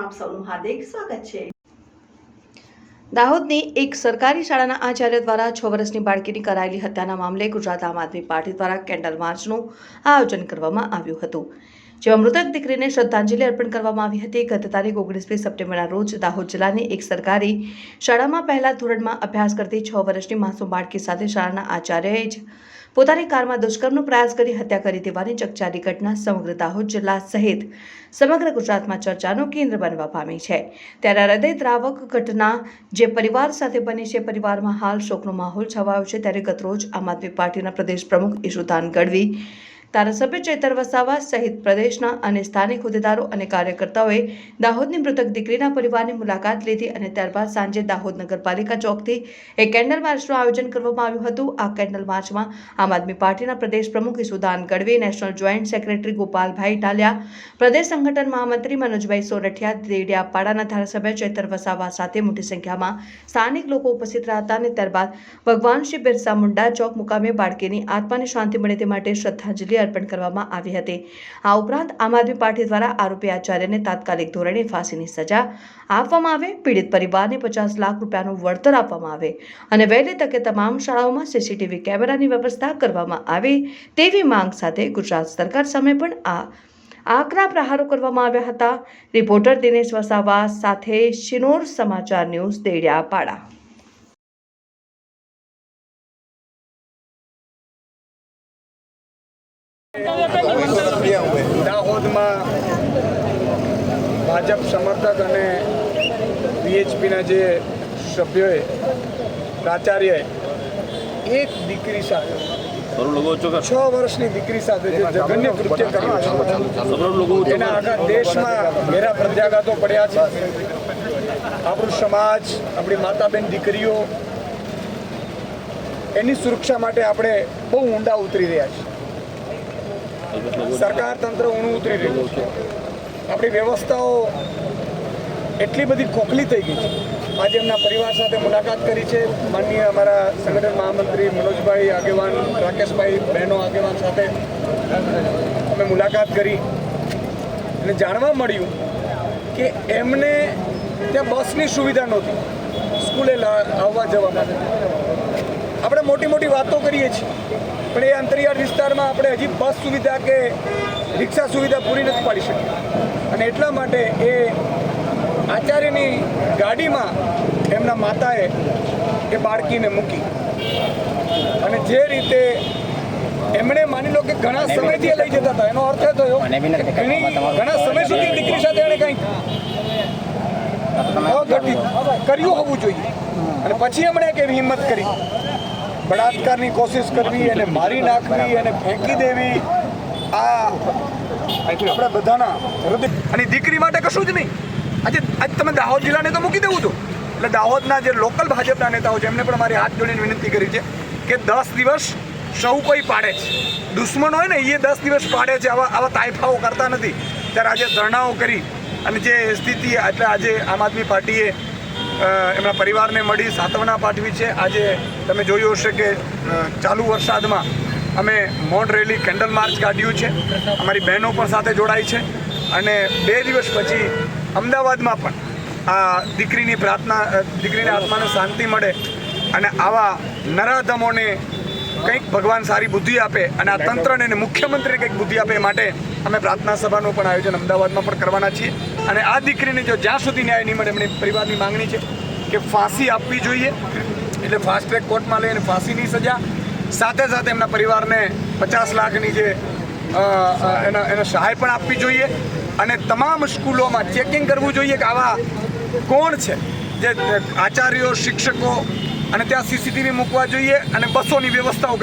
આપ સૌનું હાર્દિક સ્વાગત છે। દાહોદની એક સરકારી શાળાના આચાર્ય દ્વારા 6 વર્ષની બાળકીની કરાયેલી હત્યાના મામલે ગુજરાત આમ આદમી પાર્ટી દ્વારા કેન્ડલ માર્ચનું આયોજન કરવામાં આવ્યું હતું, જેમાં મૃતક દીકરીને શ્રદ્ધાંજલિ અર્પણ કરવામાં આવી હતી। ગત તારીખ 19 સપ્ટેમ્બરના રોજ દાહોદ જિલ્લાની એક સરકારી શાળામાં પહેલા ધોરણમાં અભ્યાસ કરતી 6 વર્ષની માસૂમ બાળકી સાથે શાળાના આચાર્યએ જ પોતાની કારમાં દુષ્કર્મનો પ્રયાસ કરી હત્યા કરી દેવાની ચકચારી ઘટના સમગ્ર દાહોદ જિલ્લા સહિત સમગ્ર ગુજરાતમાં ચર્ચાનું કેન્દ્ર બનવા પામી છે। ત્યારે હૃદયદ્રાવક ઘટના જે પરિવાર સાથે બની છે, પરિવારમાં હાલ શોકનો માહોલ છવાયો છે। ત્યારે ગતરોજ આમ આદમી પાર્ટીના પ્રદેશ પ્રમુખ ઈશુદાન ગઢવી, ધારાસભ્ય ચેતર વસાવા સહિત પ્રદેશના અને સ્થાનિક હોદ્દેદારો અને કાર્યકર્તાઓએ દાહોદની મૃતક દીકરીના પરિવારની મુલાકાત લીધી અને ત્યારબાદ સાંજે દાહોદ નગરપાલિકા ચોકથી એક કેન્ડલ માર્ચનું આયોજન કરવામાં આવ્યું હતું। આ કેન્ડલ માર્ચમાં આમ આદમી પાર્ટીના પ્રદેશ પ્રમુખ Isudan Gadhvi, national joint secretary Gopalbhai Taliya, પ્રદેશ સંગઠન મહામંત્રી મનોજભાઈ સોરઠિયા, દેડિયાપાડાના ધારાસભ્ય ચેતર વસાવા સાથે મોટી સંખ્યામાં સ્થાનિક લોકો ઉપસ્થિત રહ્યા હતા અને ત્યારબાદ ભગવાન શ્રી બિરસા મુંડા ચોક મુકામે બાળકીની આત્માને શાંતિ મળે તે માટે શ્રદ્ધાંજલિ અર્પણ કરવામાં આવી હતી। આ ઉપરાંત આમ આદમી પાર્ટી દ્વારા આરોપી આચાર્યને તાત્કાલિક ધોરણે ફાંસીની સજા આપવામાં આવે, પીડિત પરિવારને 50 લાખ રૂપિયાનું વળતર આપવામાં આવે અને વહેલી તકે તમામ શાળાઓમાં સીસીટીવી કેમેરાની વ્યવસ્થા કરવામાં આવે તેવી માંગ સાથે ગુજરાત સરકાર સામે પણ આકરા પ્રહારો કરવામાં આવ્યા હતા। રિપોર્ટર દિનેશ વસાવા સાથે શિનોર સમાચાર ન્યૂઝ, દેડિયાપાડા। દાહોદમાં ભાજપ સમર્થક અને વીએચપીના જે સભ્યોએ પ્રાચાર્યએ એક દીકરી સાથે 6 વર્ષની દીકરી સાથે જે જઘન્ય કૃત્ય કર્યું છે, એના આખા દેશમાં ઘેરા પ્રત્યાઘાતો પડ્યા છે। આપણું સમાજ, આપણી માતા બહેન દીકરીઓ, એની સુરક્ષા માટે આપણે બહુ ઊંડા ઉતરી રહ્યા છીએ। સરકાર તંત્ર ઊણું ઉતરી રહ્યું છે। આપણી વ્યવસ્થાઓ એટલી બધી ખોખલી થઈ ગઈ છે। આજે એમના પરિવાર સાથે મુલાકાત કરી છે। માનનીય અમારા સંગઠન મહામંત્રી મનોજભાઈ આગેવાન, રાકેશભાઈ બહેનો આગેવાન સાથે અમે મુલાકાત કરી અને જાણવા મળ્યું કે એમને ત્યાં બસની સુવિધા નહોતી સ્કૂલે આવવા જવા માટે। આપણે મોટી મોટી વાતો કરીએ છીએ, પણ એ અંતરિયાળ વિસ્તારમાં આપણે હજી બસ સુવિધા કે રિક્ષા સુવિધા પૂરી નથી પાડી શકી અને એટલા માટે એ આચાર્યની ગાડીમાં એમના માતાએ એ બાળકીને મૂકી અને જે રીતે એમણે માની લો કે ઘણા સમયથી લઈ જતા હતા, એનો અર્થ એ થયો ઘણા સમય સુધી દીકરી સાથે એણે કંઈક અઘટિત કર્યું હોવું જોઈએ અને પછી એમણે એક એવી હિંમત કરી બળાત્કારની કોશિશ કરવી અને મારી નાખવી અને ફેંકી દેવી। આ આપણા બધાના હૃદય અને દીકરી માટે કશું જ નહીં। આજે તમે દાહોદ જિલ્લાને તો મૂકી દેવું હતું, એટલે દાહોદના જે લોકલ ભાજપના નેતાઓ છે એમને પણ મારી હાથ જોડીને વિનંતી કરી છે કે 10 દિવસ સૌ કોઈ પાડે છે, દુશ્મન હોય ને એ 10 દિવસ પાડે છે, આવા તાઇફાઓ કરતા નથી। ત્યારે આજે ધરણાઓ કરી અને જે સ્થિતિ એટલે આજે આમ આદમી પાર્ટીએ એમના પરિવારને મળી સાંત્વના પાઠવી છે। આજે તમે જોયું હશે કે ચાલુ વરસાદમાં અમે મૌન રેલી, કેન્ડલ માર્ચ કાઢ્યું છે। અમારી બહેનો પણ સાથે જોડાઈ છે અને 2 દિવસ પછી અમદાવાદમાં પણ આ દીકરીની આત્માને શાંતિ મળે અને આવા નરાધમોને કંઈક ભગવાન સારી બુદ્ધિ આપે અને આ તંત્રને અને મુખ્યમંત્રીને કંઈક બુદ્ધિ આપે માટે અમે પ્રાર્થના સભાનું પણ આયોજન અમદાવાદમાં પણ કરવાના છીએ અને આ દીકરીને જો જ્યાં સુધી ન્યાય નહીં મળે, એમની પરિવારની માંગણી છે કે ફાંસી આપવી જોઈએ, એટલે ફાસ્ટ ટ્રેક કોર્ટમાં લઈને ફાંસીની સજા, સાથે સાથે એમના પરિવારને 50 લાખની જે એને સહાય પણ આપવી જોઈએ અને તમામ સ્કૂલોમાં ચેકિંગ કરવું જોઈએ કે આવા કોણ છે જે આચાર્યો, શિક્ષકો અને ત્યાં સીસીટીવી મૂકવા જોઈએ અને બસોની વ્યવસ્થાઓ